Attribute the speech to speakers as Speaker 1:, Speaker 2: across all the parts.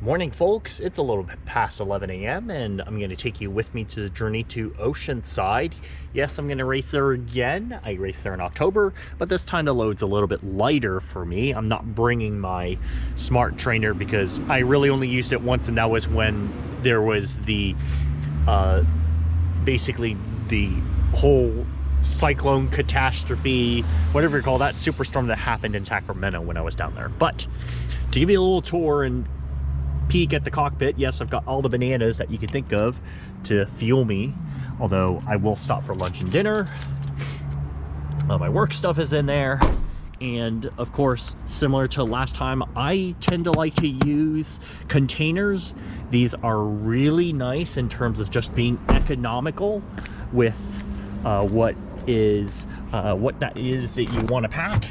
Speaker 1: Morning, folks. It's a little bit past 11 a.m. and I'm going to take you with me to the journey to Oceanside. Yes, I'm going to race there again. I raced there in October, but this time the load's a little bit lighter for me. I'm not bringing my smart trainer because I really only used it once, and that was when there was the basically the whole cyclone catastrophe, whatever you call that, superstorm that happened in Sacramento when I was down there. But to give you a little tour and peek at the cockpit, yes, I've got all the bananas that you could think of to fuel me, although I will stop for lunch and dinner. My work stuff is in there, and of course, similar to last time, I tend to like to use containers. These are really nice in terms of just being economical with what that is that you want to pack.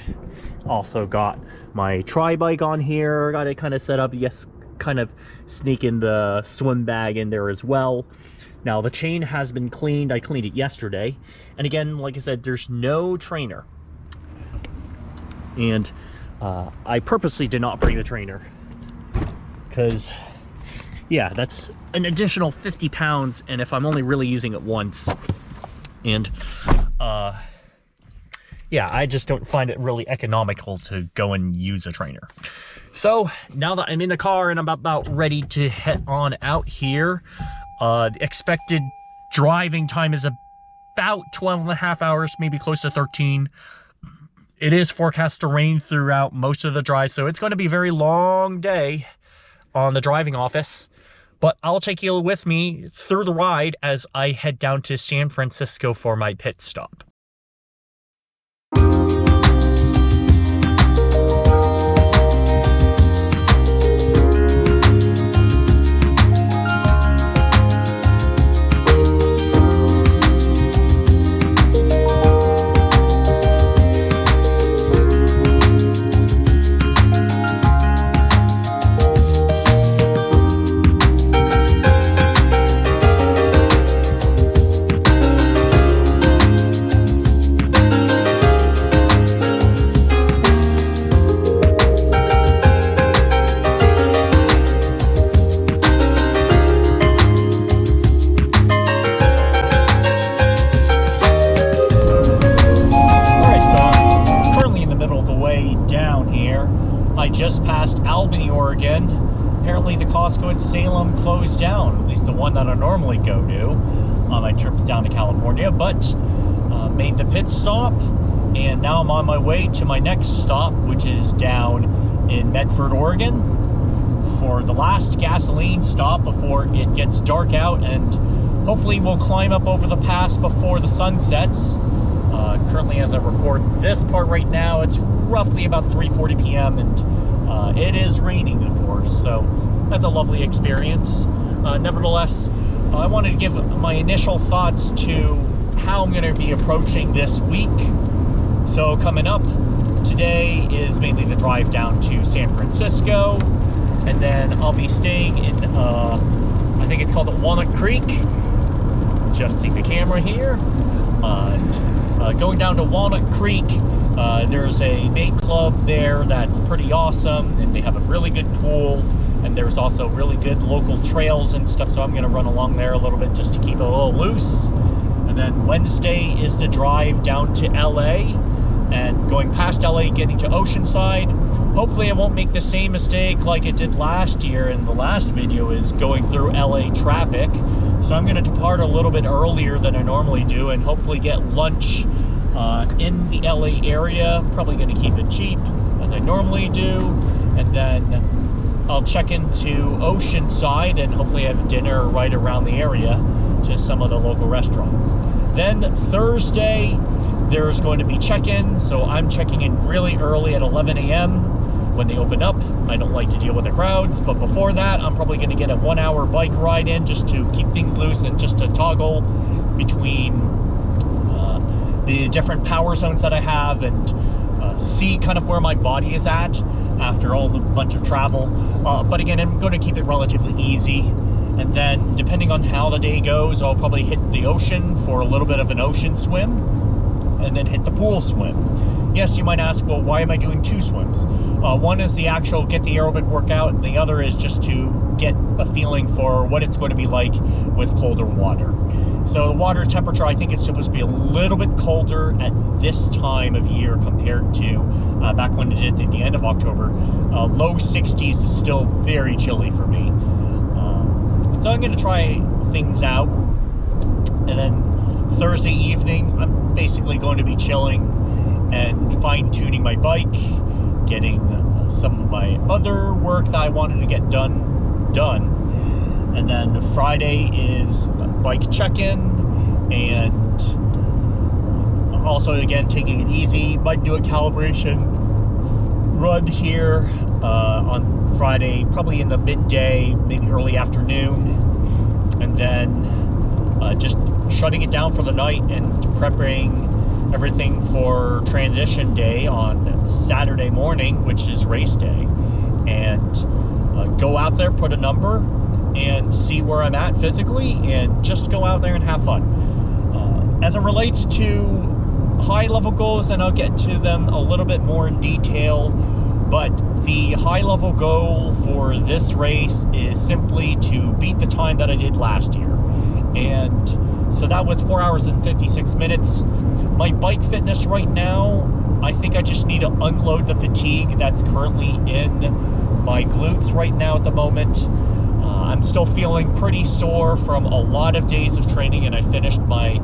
Speaker 1: Also got my tri-bike on here, got it kind of set up. Yes, kind of sneaking the swim bag in there as well. Now the chain has been cleaned. I cleaned it yesterday, and again, like I said, there's no trainer, and I purposely did not bring the trainer because, yeah, that's an additional 50 pounds, and if I'm only really using it once, and yeah, I just don't find it really economical to go and use a trainer. So now that I'm in the car and I'm about ready to head on out here, the expected driving time is about 12 and a half hours, maybe close to 13. It is forecast to rain throughout most of the drive, so it's going to be a very long day on the driving office. But I'll take you with me through the ride as I head down to San Francisco for my pit stop. Apparently the Costco in Salem closed down, at least the one that I normally go to on my trips down to California, but made the pit stop, and now I'm on my way to my next stop, which is down in Medford, Oregon, for the last gasoline stop before it gets dark out, and hopefully we'll climb up over the pass before the sun sets. Currently, as I record this part right now, it's roughly about 3:40 p.m. and it is raining, of course, so that's a lovely experience. Nevertheless, I wanted to give my initial thoughts to how I'm going to be approaching this week. So coming up, today is mainly the drive down to San Francisco, and then I'll be staying in, I think it's called Walnut Creek, adjusting the camera here, and going down to Walnut Creek. There's a bait club there that's pretty awesome, and they have a really good pool, and there's also really good local trails and stuff, so I'm going to run along there a little bit just to keep it a little loose. And then Wednesday is the drive down to LA, and going past LA, getting to Oceanside. Hopefully I won't make the same mistake like it did last year in the last video, is going through LA traffic. So I'm going to depart a little bit earlier than I normally do, and hopefully get lunch in the LA area. Probably going to keep it cheap as I normally do, and then I'll check into Oceanside and hopefully have dinner right around the area to some of the local restaurants. Then Thursday there's going to be check-in, so I'm checking in really early at 11 a.m. when they open up. I don't like to deal with the crowds, but before that I'm probably going to get a 1-hour bike ride in just to keep things loose and just to toggle between the different power zones that I have, and see kind of where my body is at after all the bunch of travel. But again, I'm going to keep it relatively easy, and then depending on how the day goes, I'll probably hit the ocean for a little bit of an ocean swim, and then hit the pool swim. Yes, you might ask, well, why am I doing 2 swims? One is the actual get the aerobic workout, and the other is just to get a feeling for what it's going to be like with colder water. So the water temperature, I think it's supposed to be a little bit colder at this time of year compared to back when it did at the end of October. Low 60s is still very chilly for me. So I'm going to try things out. And then Thursday evening, I'm basically going to be chilling and fine-tuning my bike, getting some of my other work that I wanted to get done. And then Friday is bike check-in, and also again taking it easy. Might do a calibration run here on Friday, probably in the midday, maybe early afternoon, and then just shutting it down for the night and preparing everything for transition day on Saturday morning, which is race day, and go out there, put a number, and see where I'm at physically, and just go out there and have fun. As it relates to high-level goals, and I'll get to them a little bit more in detail, but the high-level goal for this race is simply to beat the time that I did last year. And so that was 4 hours and 56 minutes. My bike fitness right now, I think I just need to unload the fatigue that's currently in my glutes right now at the moment. I'm still feeling pretty sore from a lot of days of training, and I finished my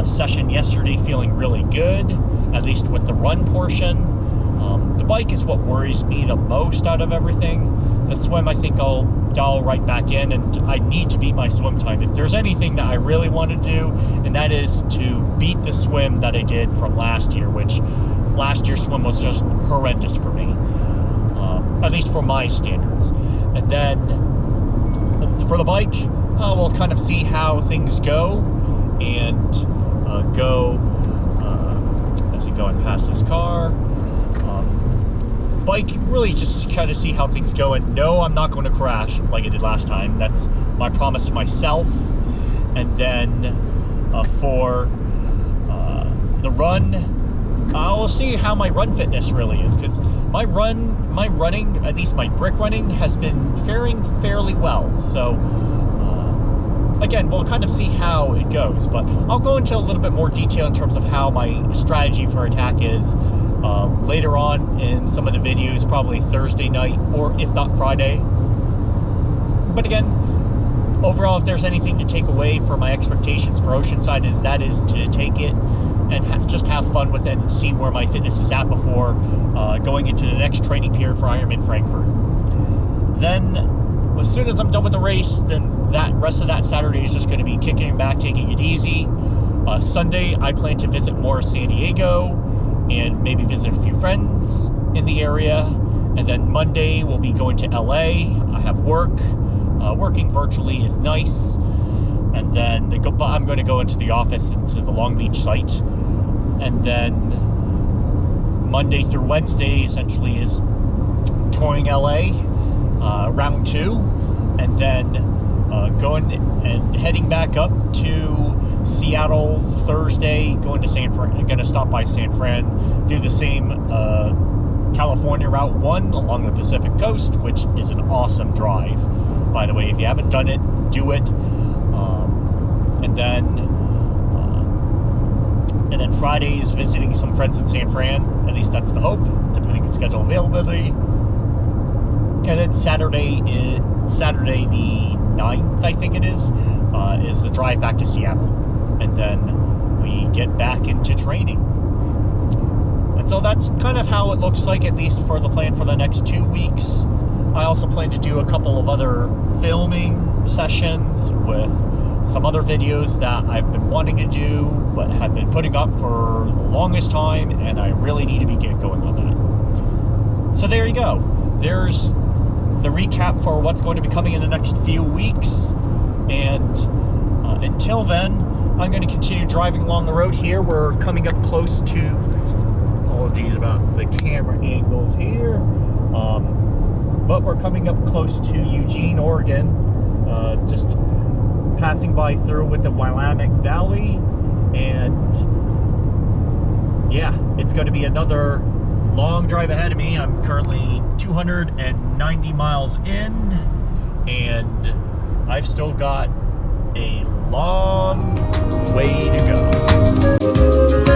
Speaker 1: session yesterday feeling really good, at least with the run portion. The bike is what worries me the most out of everything. The swim, I think I'll dial right back in, and I need to beat my swim time. If there's anything that I really want to do, and that is to beat the swim that I did from last year, which last year's swim was just horrendous for me, at least for my standards. And then for the bike, we'll kind of see how things go, and as we go and pass this car. Bike, really just kind of see how things go, and no, I'm not going to crash like I did last time. That's my promise to myself. And then for the run, we'll see how my run fitness really is, because my running, at least my brick running, has been faring fairly well. So again, we'll kind of see how it goes, but I'll go into a little bit more detail in terms of how my strategy for attack is later on in some of the videos, probably Thursday night, or if not Friday. But again, overall, if there's anything to take away from my expectations for Oceanside, is to take it and just have fun with it and see where my fitness is at before going into the next training period for Ironman Frankfurt. Then, as soon as I'm done with the race, then that rest of that Saturday is just going to be kicking back, taking it easy. Sunday, I plan to visit more San Diego and maybe visit a few friends in the area. And then Monday, we'll be going to LA. I have work. Working virtually is nice. And then I'm going to go into the office, into the Long Beach site. And then Monday through Wednesday essentially is touring LA, round 2. And then going and heading back up to Seattle Thursday, going to stop by San Fran, do the same California Route 1 along the Pacific Coast, which is an awesome drive. By the way, if you haven't done it, do it. And then Friday is visiting some friends in San Fran. At least that's the hope, depending on schedule availability. And then Saturday the 9th, I think it is the drive back to Seattle. And then we get back into training. And so that's kind of how it looks like, at least for the plan for the next 2 weeks. I also plan to do a couple of other filming sessions with some other videos that I've been wanting to do, but have been putting up for the longest time, and I really need to get going on that. So there you go. There's the recap for what's going to be coming in the next few weeks. And until then, I'm going to continue driving along the road here. We're coming up close to, apologies about the camera angles here, but we're coming up close to Eugene, Oregon, just passing by through with the Willamette Valley. And yeah, it's going to be another long drive ahead of me. I'm currently 290 miles in, and I've still got a long way to go.